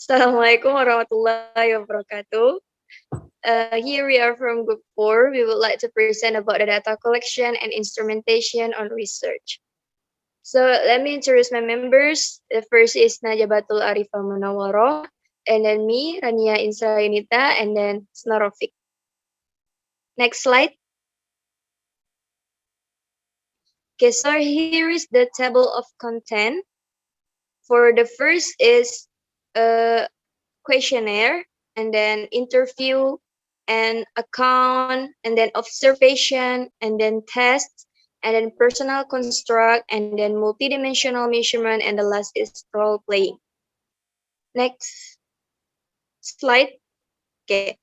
Assalamualaikum warahmatullahi wabarakatuh. Here we are from Group 4. We would like to present about the data collection and instrumentation on research. So let me introduce my members. The first is Najabatul Arifah Munawwaroh, and then me, Rania Insra Yunita, and then Snarofik. Next slide. Okay, so here is the table of content. For the first is a questionnaire, and then interview, and account, and then observation, and then tests, and then personal construct, and then multidimensional measurement, and the last is role playing. Next slide. Okay.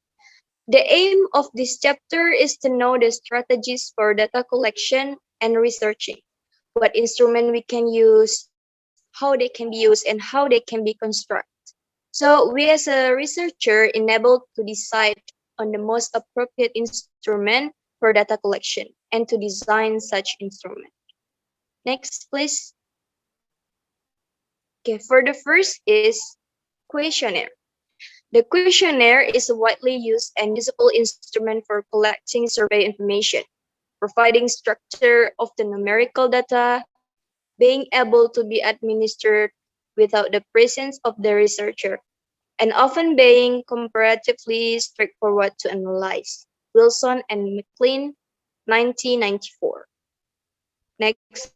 The aim of this chapter is to know the strategies for data collection and researching, what instrument we can use, how they can be used, and how they can be constructed. So we as a researcher enabled to decide on the most appropriate instrument for data collection and to design such instrument. Next, please. Okay, for the first is questionnaire. The questionnaire is a widely used and usable instrument for collecting survey information, providing structure of the numerical data, being able to be administered without the presence of the researcher, and often being comparatively straightforward to analyze. Wilson and McLean, 1994. Next.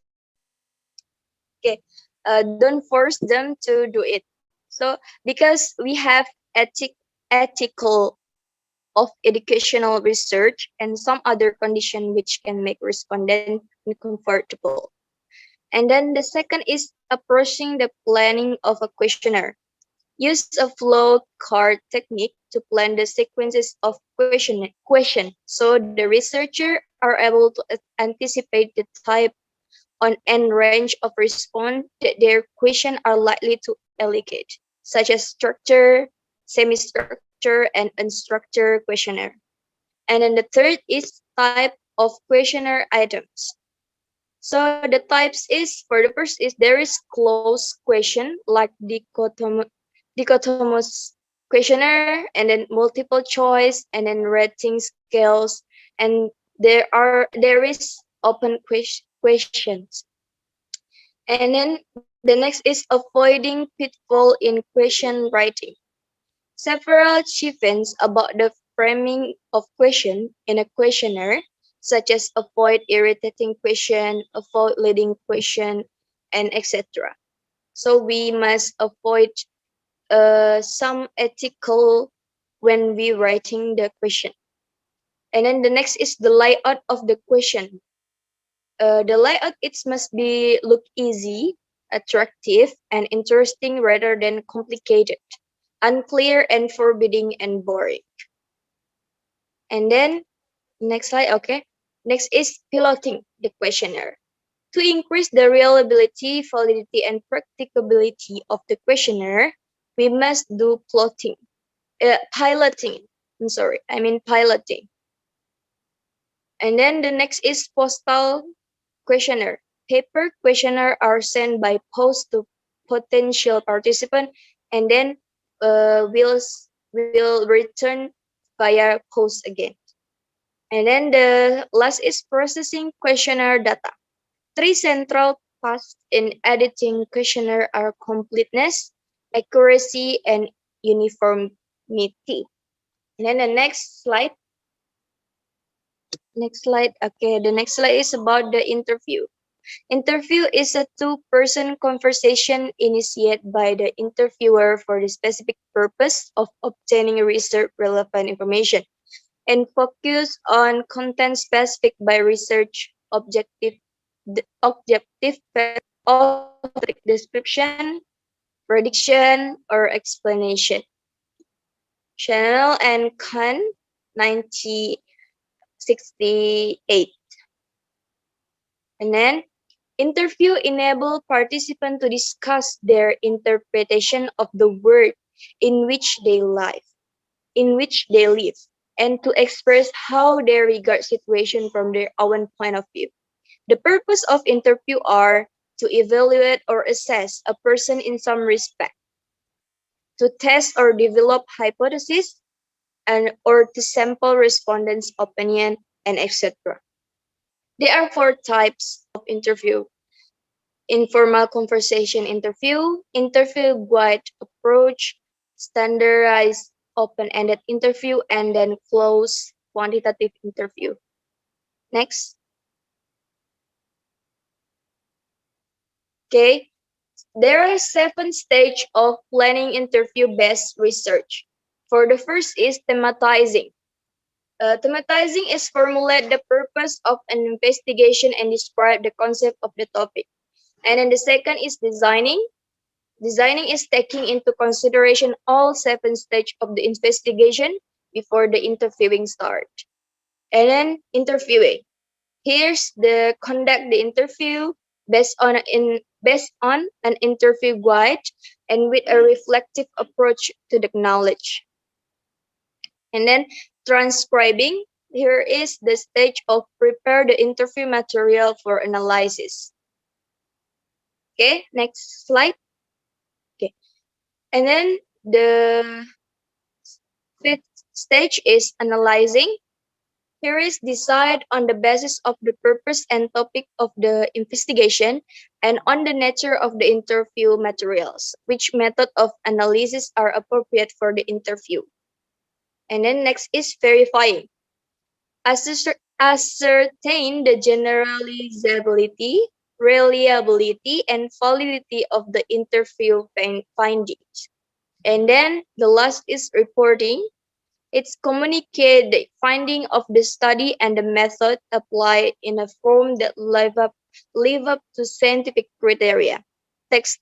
Okay. Don't force them to do it. So because we have ethical of educational research and some other condition which can make respondent uncomfortable. And then the second is approaching the planning of a questionnaire. Use a flow chart technique to plan the sequences of question so the researcher are able to anticipate the type on and range of response that their question are likely to elicit, such as structure, semi-structure, and unstructured questionnaire. And then the third is type of questionnaire items. So the types is, for the first is there is closed question like dichotomous questionnaire, and then multiple choice, and then rating scales, and there is open questions. And then the next is avoiding pitfall in question writing. Several chieftains about the framing of question in a questionnaire, such as avoid irritating question, avoid leading question, and etc. So we must avoid some ethical when we writing the question. And then the next is the layout of the question. The layout it must be look easy, attractive, and interesting rather than complicated, unclear and forbidding and boring. And then next slide, okay. Next is piloting the questionnaire. To increase the reliability, validity, and practicability of the questionnaire, we must do piloting. Piloting. And then the next is postal questionnaire. Paper questionnaire are sent by post to potential participant, and then will return via post again. And then the last is processing questionnaire data. Three central tasks in editing questionnaire are completeness, accuracy, and uniformity. And then the next slide. Okay, the next slide is about the interview. Interview is a two-person conversation initiated by the interviewer for the specific purpose of obtaining research relevant information and focus on content specific by research objective topic description, prediction, or explanation. Chanel and Khan, 1968. And then interview enable participants to discuss their interpretation of the world in which they live, and to express how they regard situation from their own point of view. The purpose of interview are to evaluate or assess a person in some respect. to test or develop hypotheses, and or to sample respondents' opinion, and etc. There are four types of interview: informal conversation interview, interview guide approach, standardized open-ended interview, and then closed quantitative interview. Next. Okay. There are seven stages of planning interview-based research. For the first is thematizing. Thematizing is formulate the purpose of an investigation and describe the concept of the topic. And then the second is designing. Designing is taking into consideration all seven stages of the investigation before the interviewing start. And then interviewing. Here's the conduct the interview based on an interview guide and with a reflective approach to the knowledge. And then transcribing. Here is the stage of prepare the interview material for analysis. Okay, next slide. Okay, and then the fifth stage is analyzing. Here is decide on the basis of the purpose and topic of the investigation and on the nature of the interview materials, which method of analysis are appropriate for the interview. And then next is verifying. Ascertain the generalizability, reliability, and validity of the interview findings. And then the last is reporting. It's communicate the finding of the study and the method applied in a form that live up to scientific criteria. Text,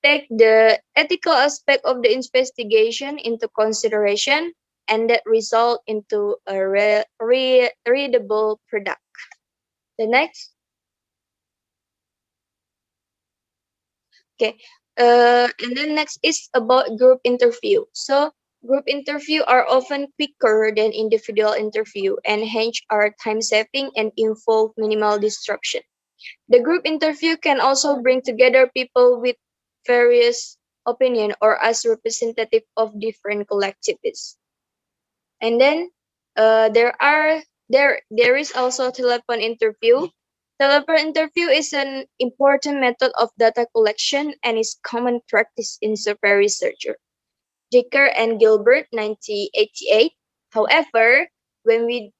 take the ethical aspect of the investigation into consideration and that result into a readable product. The next, okay, and then next is about group interview. So group interview are often quicker than individual interview and hence are time saving and involve minimal disruption. The group interview can also bring together people with various opinion or as representative of different collectivities. And then there is also telephone interview. Telephone interview is an important method of data collection and is common practice in survey research. Dicker and Gilbert, 1988. However, when we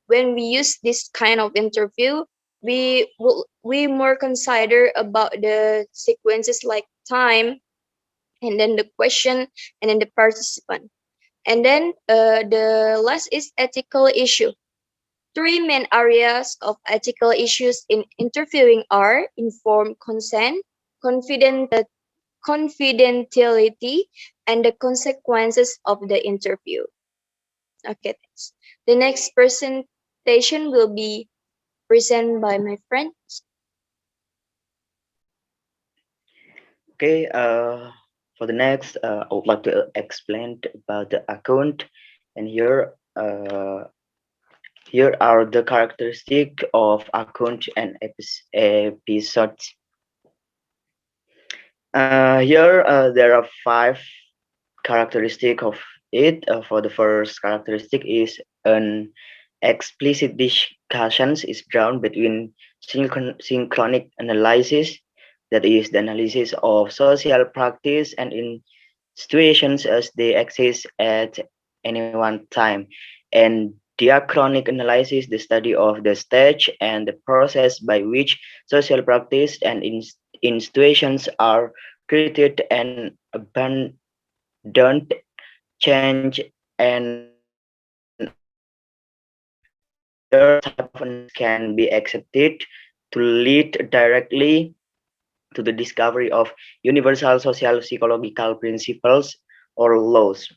use this kind of interview, we more consider about the sequences like time, and then the question, and then the participant. And then the last is ethical issue. Three main areas of ethical issues in interviewing are informed consent, confident confidentiality, and the consequences of the interview. Okay, thanks. The next presentation will be presented by my friend. Okay, for the next, I would like to explain about the account, and here are the characteristics of account and episodes. Here there are five characteristics of it. For the first characteristic is an explicit discussions is drawn between synchronic analysis, that is the analysis of social practice and in situations as they exist at any one time, and diachronic analysis, the study of the stage and the process by which social practice and in situations are created and abandoned, change, and altered. Either type of analysis can be accepted to lead directly to the discovery of universal social psychological principles or laws.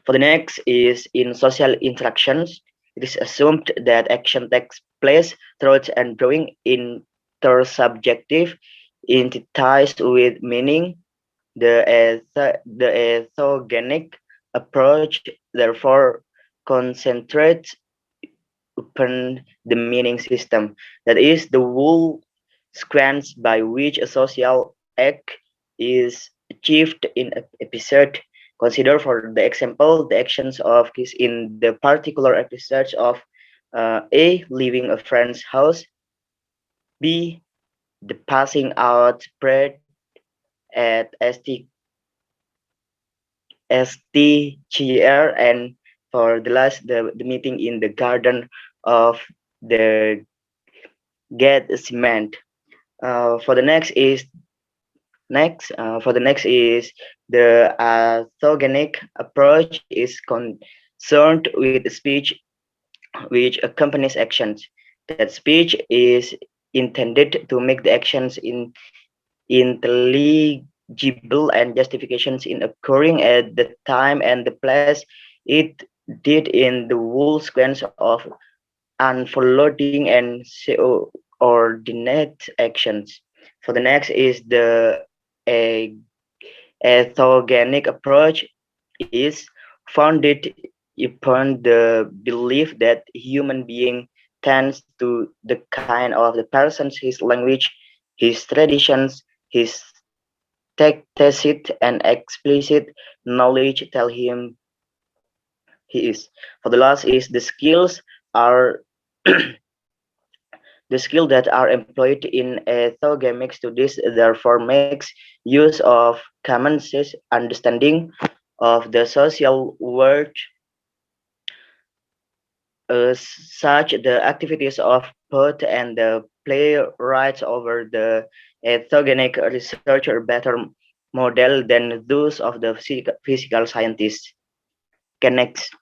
For the next is in social interactions, it is assumed that action takes place through and drawing intersubjective entities with meaning. The ethogenic approach therefore concentrates upon the meaning system, that is the whole sequence by which a social act is achieved in episode. Consider, for the example, the actions of kids in the particular episode of A, leaving a friend's house, B, the passing out bread at STGR, and for the last, the meeting in the garden of the get cement. For the next is for the next is the orthogenic approach is concerned with speech which accompanies actions. That speech is intended to make the actions intelligible and justifications in occurring at the time and the place it did in the whole sequence of unfolding and coordinate actions. For the next is the a orthogenic approach is founded upon the belief that human being tends to the kind of the persons, his language, his traditions, his tacit and explicit knowledge tell him he is. For the last is the skills are the skill that are employed in ethogamic studies therefore makes use of common sense understanding of the social world, such the activities of poet and the playwrights over the ethogenic researcher better model than those of the physical scientists. Okay, next.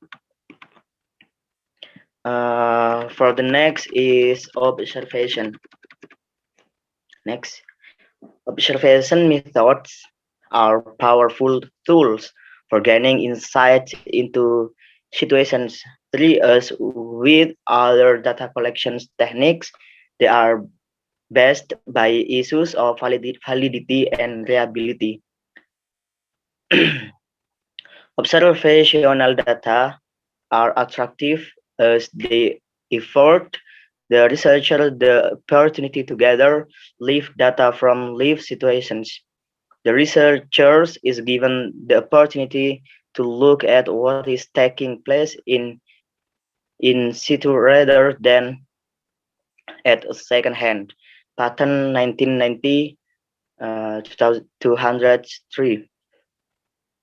For the next is observation. Next. Observation methods are powerful tools for gaining insight into situations. Three, as with other data collection techniques, they are based by issues of validity and reliability. Observational data are attractive as they afford the researcher the opportunity to gather live data from live situations. The researchers is given the opportunity to look at what is taking place in situ rather than at a second hand. Patent 1990 203.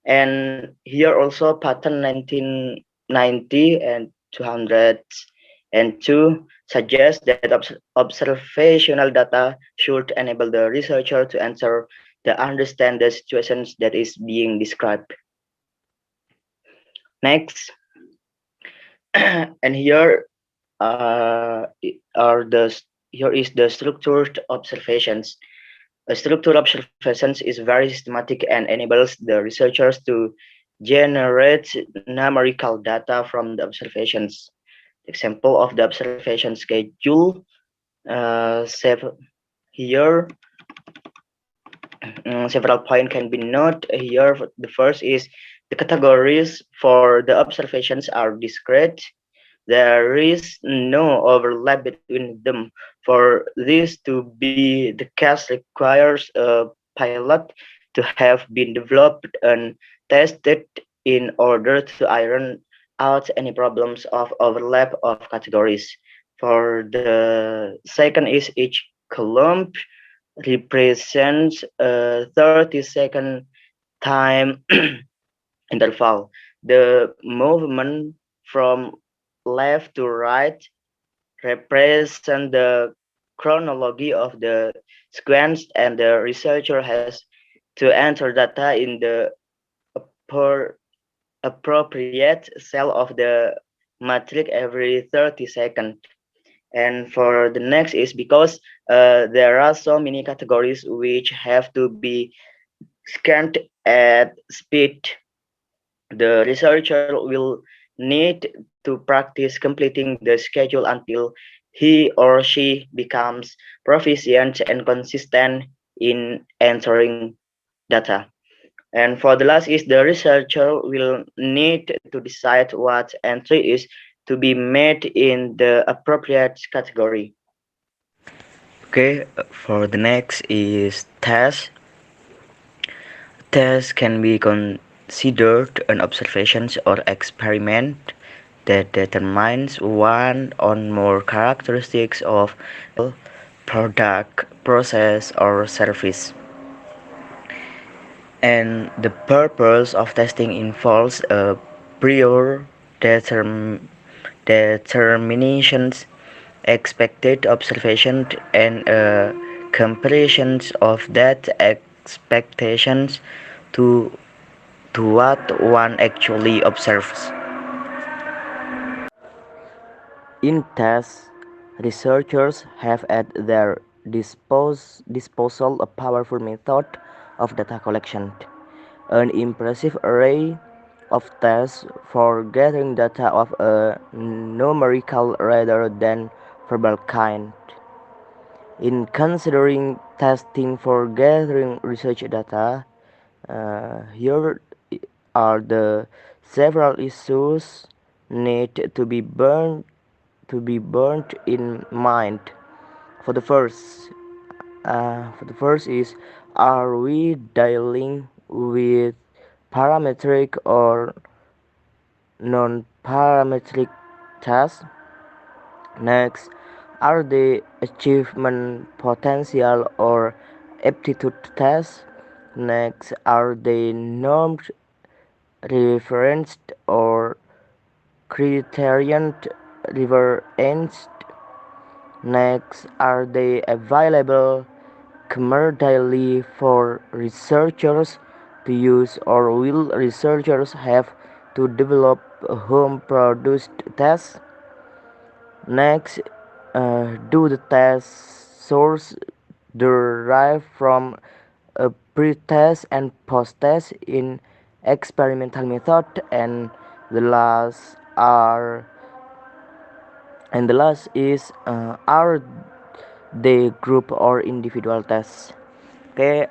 And here also patent 1990 and 202 suggests that observational data should enable the researcher to answer the understand the situations that is being described. Next, and are the here is the structured observations. A structured observations is very systematic and enables the researchers to generate numerical data from the observations. Example of the observation schedule. Here several points can be noted here. The first is the categories for the observations are discrete. There is no overlap between them. For this to be the case requires a pilot to have been developed and tested in order to iron out any problems of overlap of categories. For the second is each column represents a 30-second time interval. The movement from left to right represent the chronology of the sequence, and the researcher has to enter data in the appropriate cell of the matrix every 30 seconds. And for the next is because there are so many categories which have to be scanned at speed, the researcher will need to practice completing the schedule until he or she becomes proficient and consistent in entering data. And for the last is the researcher will need to decide what entry is to be made in the appropriate category. Okay, for the next is test. Tests can be considered an observation or experiment that determines one or more characteristics of product, process, or service. And the purpose of testing involves a prior determinations, expected observation, and a comparison of that expectations to what one actually observes. In tests, researchers have at their disposal a powerful method of data collection, an impressive array of tests for gathering data of a numerical rather than verbal kind. In considering testing for gathering research data, here are the several issues need to be burnt in mind. For the first, is, are we dealing with parametric or non-parametric tasks? Next, are they achievement potential or aptitude tests? Next, are they norm referenced or criterion referenced? Next, are they available commercially for researchers to use, or will researchers have to develop home produced tests? Next, do the test source derive from a pre-test and post-test in experimental method? The last are and the last is, are they group or individual tests? Okay,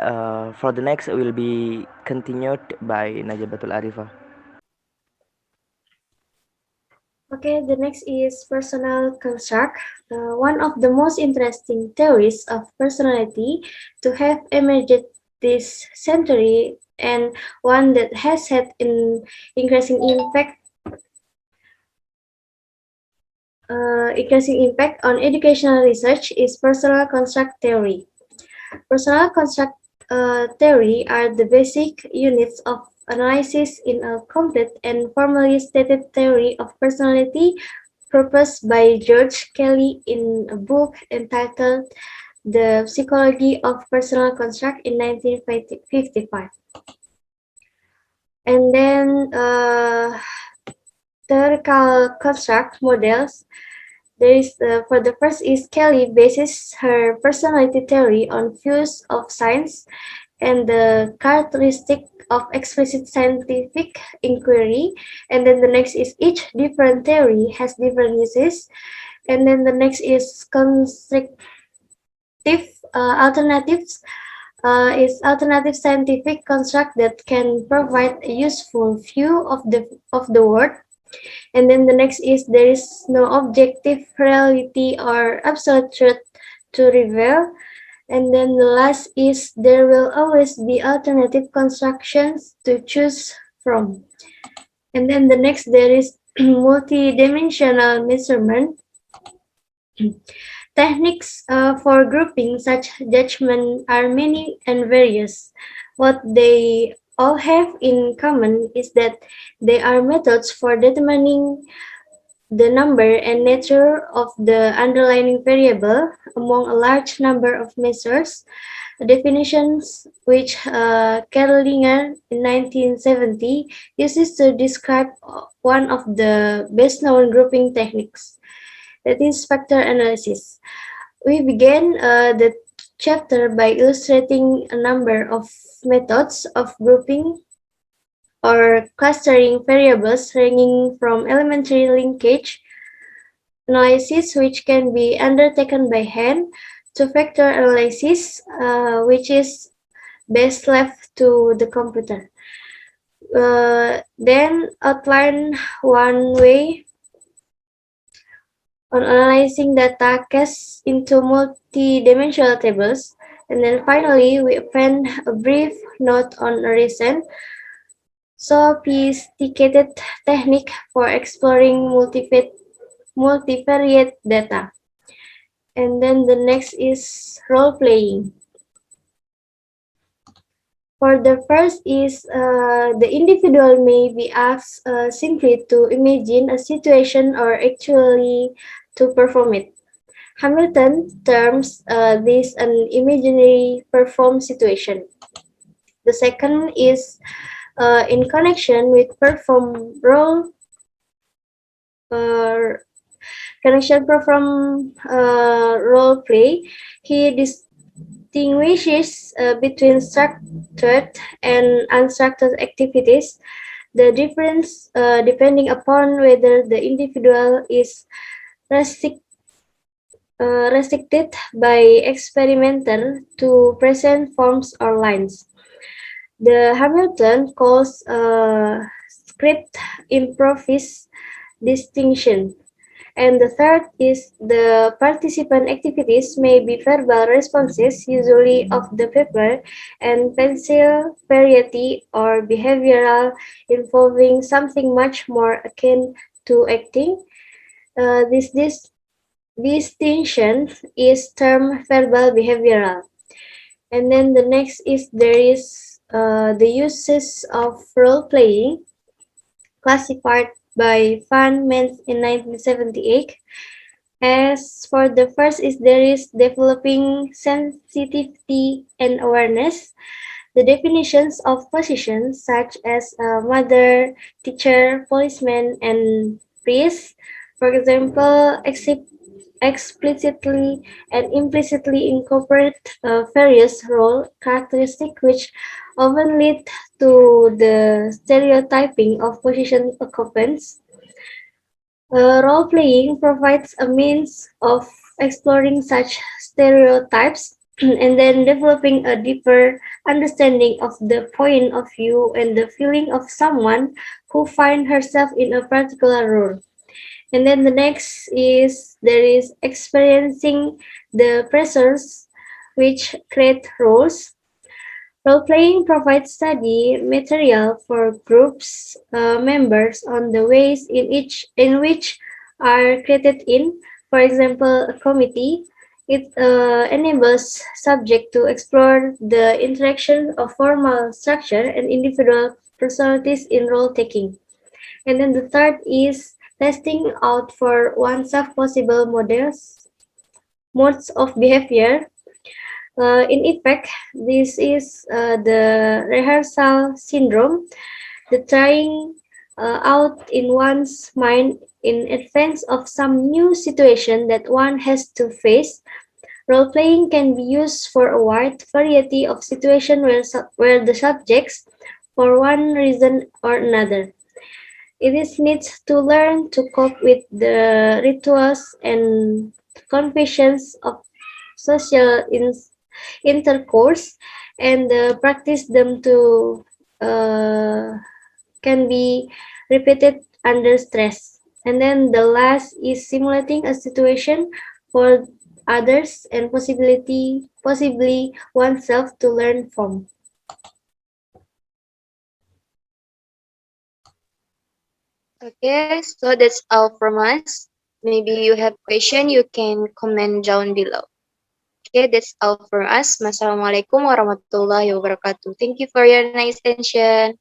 for the next will be continued by Najabatul Arifah. Okay, the next is personal construct. One of the most interesting theories of personality to have emerged this century, and one that has had an increasing impact on educational research, is personal construct theory. Personal construct theory are the basic units of analysis in a complete and formally stated theory of personality proposed by George Kelly in a book entitled The Psychology of Personal Construct in 1955. And then theoretical construct models. There is for the first is Kelly bases her personality theory on views of science and the characteristic of explicit scientific inquiry. And then the next is each different theory has different uses. And then the next is constructive alternatives. Is alternative scientific construct that can provide a useful view of the world. And then the next is there is no objective reality or absolute truth to reveal. And then the last is there will always be alternative constructions to choose from. And then the next there is multidimensional measurement. Techniques for grouping such judgment are many and various. What they all have in common is that they are methods for determining the number and nature of the underlying variable among a large number of measures, definitions which Kerlinger in 1970 uses to describe one of the best-known grouping techniques, that is factor analysis. We began the chapter by illustrating a number of methods of grouping or clustering variables ranging from elementary linkage analysis, which can be undertaken by hand, to factor analysis, which is best left to the computer. Then outline one way on analyzing data cast into multi-dimensional tables. And then finally, we append a brief note on a recent sophisticated technique for exploring multivariate data. And then the next is role playing. For the first is the individual may be asked simply to imagine a situation or actually to perform it. Hamilton terms this an imaginary perform situation. The second is in connection with perform role uh, role play. He distinguishes between structured and unstructured activities. The difference depending upon whether the individual is restrict, restricted by experimenter to present forms or lines. The Hamilton calls script improvised distinction. And the third is the participant activities may be verbal responses, usually of the paper and pencil variety or behavioral involving something much more akin to acting. This distinction is termed verbal behavioral. And then the next is there is the uses of role playing classified by Van Mens in 1978. As for the first is there is developing sensitivity and awareness. The definitions of positions such as mother, teacher, policeman, and priest, for example, explicitly and implicitly incorporate various role characteristics which often lead to the stereotyping of position occupants. Role playing provides a means of exploring such stereotypes and then developing a deeper understanding of the point of view and the feeling of someone who finds herself in a particular role. And then the next is there is experiencing the pressures which create roles. Role-playing provides study material for groups members on the ways in which are created in, for example, a committee. It enables subject to explore the interaction of formal structure and individual personalities in role taking. And then the third is testing out for oneself possible modes of behavior. In effect, this is the rehearsal syndrome, the trying out in one's mind in advance of some new situation that one has to face. Role playing can be used for a wide variety of situations where the subjects, for one reason or another, it is needs to learn to cope with the rituals and conventions of social intercourse and practice them to uh, can be repeated under stress. And then the last is simulating a situation for others and possibly oneself to learn from. Okay, so that's all from us. Maybe you have question, you can comment down below. Okay, that's all from us. Wassalamualaikum warahmatullahi wabarakatuh. Thank you for your nice attention.